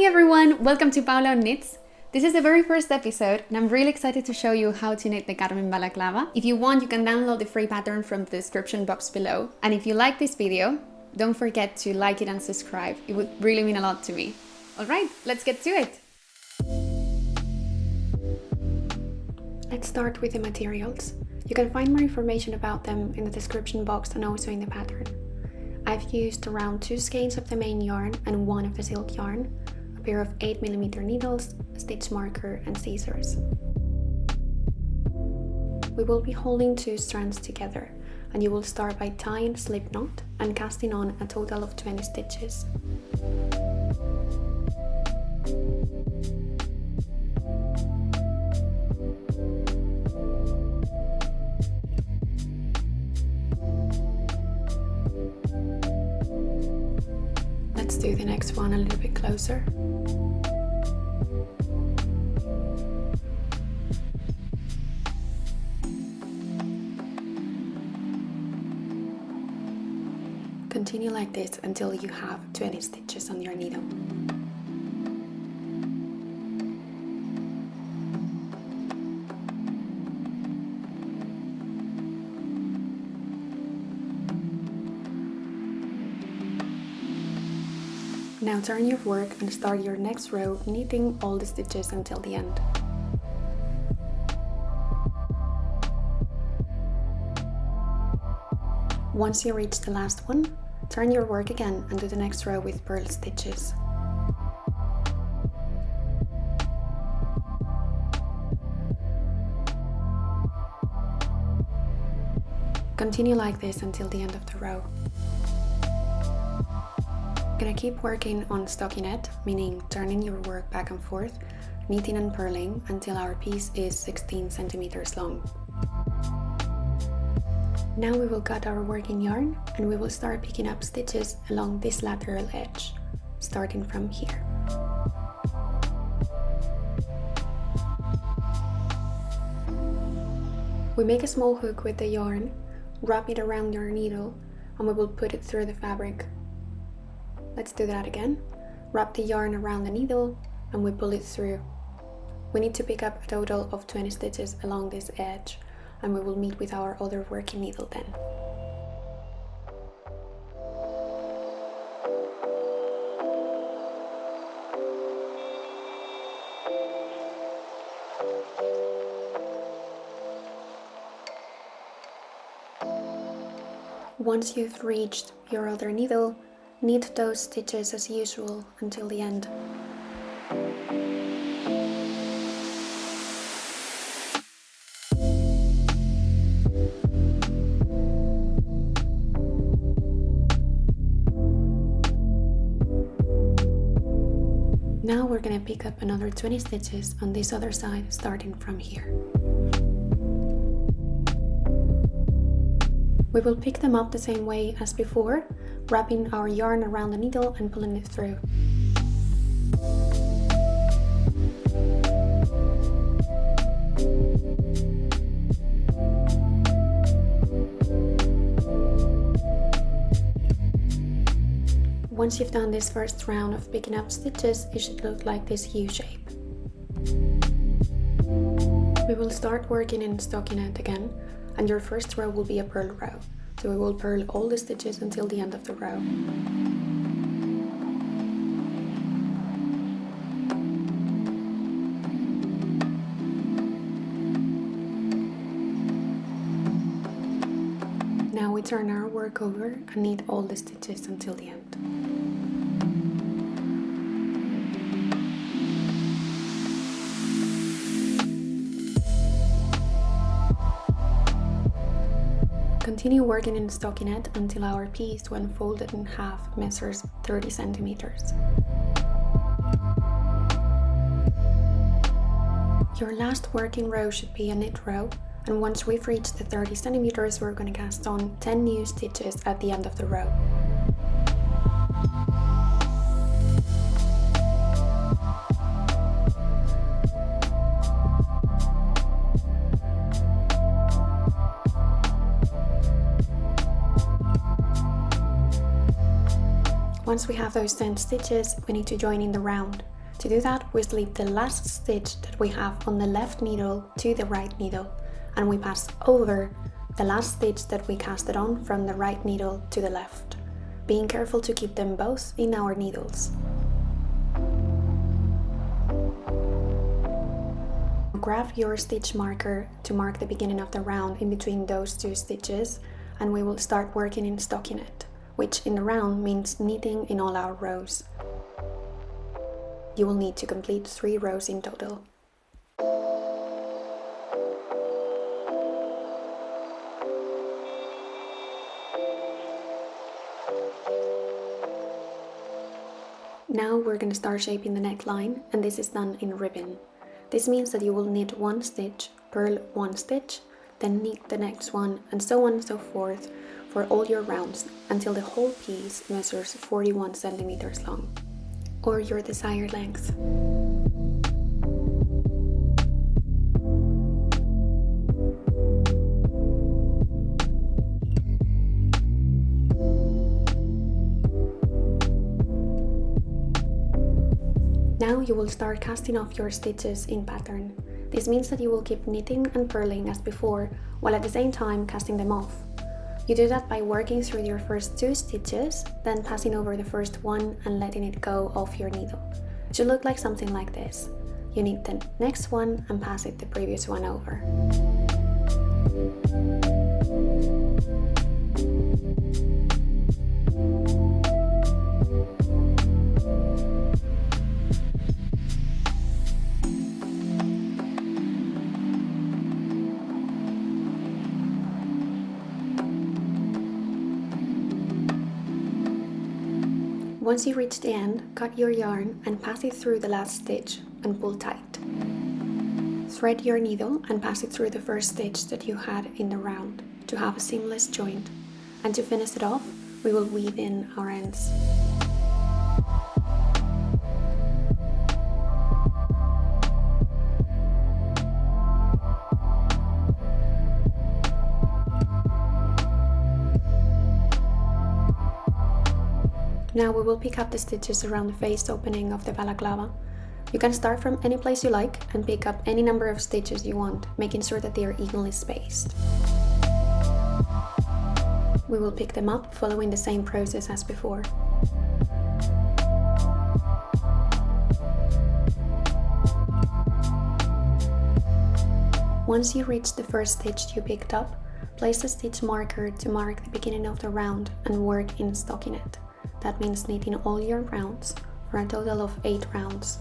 everyone, welcome to Paula on Knits. This is the very first episode and I'm really excited to show you how to knit the Carmen Balaclava. If you want, you can download the free pattern from the description box below. And if you like this video, don't forget to like it and subscribe. It would really mean a lot to me. Alright, let's get to it! Let's start with the materials. You can find more information about them in the description box and also in the pattern. I've used around 2 skeins of the main yarn and 1 of the silk yarn, a pair of 8mm needles, a stitch marker and scissors. We will be holding 2 strands together, and you will start by tying a slip knot and casting on a total of 20 stitches. Let's do the next one a little bit closer. Continue like this until you have 20 stitches on your needle. Now turn your work and start your next row knitting all the stitches until the end. Once you reach the last one, turn your work again and do the next row with purl stitches. Continue like this until the end of the row. Gonna keep working on stockinette, meaning turning your work back and forth, knitting and purling until our piece is 16 centimeters long. Now we will cut our working yarn and we will start picking up stitches along this lateral edge, starting from here. We make a small hook with the yarn, wrap it around your needle, and we will put it through the fabric. Let's do that again. Wrap the yarn around the needle and we pull it through. We need to pick up a total of 20 stitches along this edge, and we will meet with our other working needle then. Once you've reached your other needle, knit those stitches as usual until the end. Now we're gonna pick up another 20 stitches on this other side, starting from here. We will pick them up the same way as before, wrapping our yarn around the needle and pulling it through. Once you've done this first round of picking up stitches, it should look like this U shape. We will start working in stockinette again, and your first row will be a purl row. So we will purl all the stitches until the end of the row. Now we turn our work over and knit all the stitches until the end. Continue working in stockinette until our piece, when folded in half, measures 30 centimeters. Your last working row should be a knit row, and once we've reached the 30 centimeters, we're going to cast on 10 new stitches at the end of the row. Once we have those 10 stitches, we need to join in the round. To do that, we slip the last stitch that we have on the left needle to the right needle, and we pass over the last stitch that we casted on from the right needle to the left, being careful to keep them both in our needles. Grab your stitch marker to mark the beginning of the round in between those two stitches, and we will start working in stockinette, which in the round means knitting in all our rows. You will need to complete 3 rows in total. Now we're going to start shaping the neckline, and this is done in ribbon. This means that you will knit 1 stitch, purl 1 stitch, then knit the next one, and so on and so forth for all your rounds until the whole piece measures 41 centimeters long, or your desired length. Now you will start casting off your stitches in pattern. This means that you will keep knitting and purling as before, while at the same time casting them off. You do that by working through your first 2 stitches, then passing over the first one and letting it go off your needle. It should look like something like this. You knit the next one and pass it the previous one over. Once you reach the end, cut your yarn and pass it through the last stitch and pull tight. Thread your needle and pass it through the first stitch that you had in the round to have a seamless joint. And to finish it off, we will weave in our ends. Now we will pick up the stitches around the face opening of the balaclava. You can start from any place you like and pick up any number of stitches you want, making sure that they are evenly spaced. We will pick them up following the same process as before. Once you reach the first stitch you picked up, place the stitch marker to mark the beginning of the round and work in stockinette. That means knitting all your rounds for a total of 8 rounds.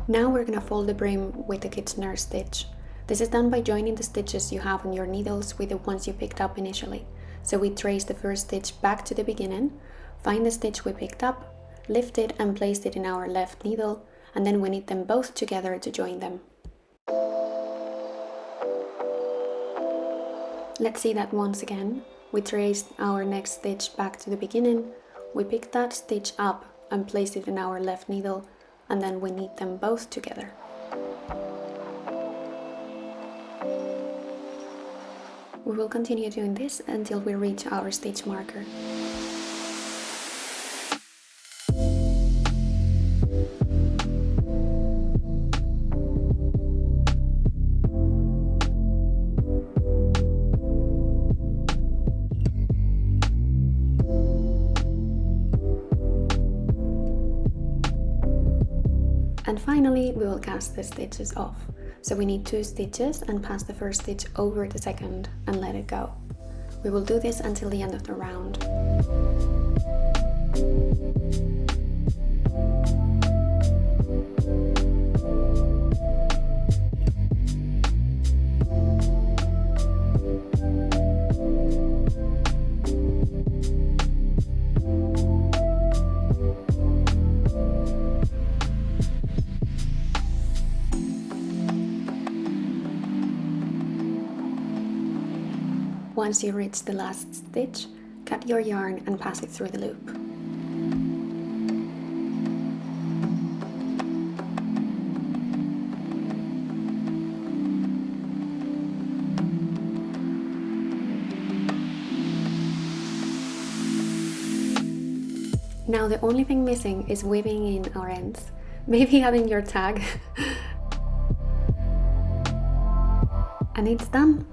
Now we're gonna fold the brim with the Kitchener stitch. This is done by joining the stitches you have on your needles with the ones you picked up initially. So we trace the first stitch back to the beginning, find the stitch we picked up, lift it and place it in our left needle, and then we knit them both together to join them. Let's see that once again. We traced our next stitch back to the beginning, we picked that stitch up and placed it in our left needle, and then we knit them both together. We will continue doing this until we reach our stitch marker. And finally, we will cast the stitches off. So we need 2 stitches and pass the first stitch over the second and let it go. We will do this until the end of the round. Once you reach the last stitch, cut your yarn and pass it through the loop. Now the only thing missing is weaving in our ends. Maybe adding your tag. And it's done!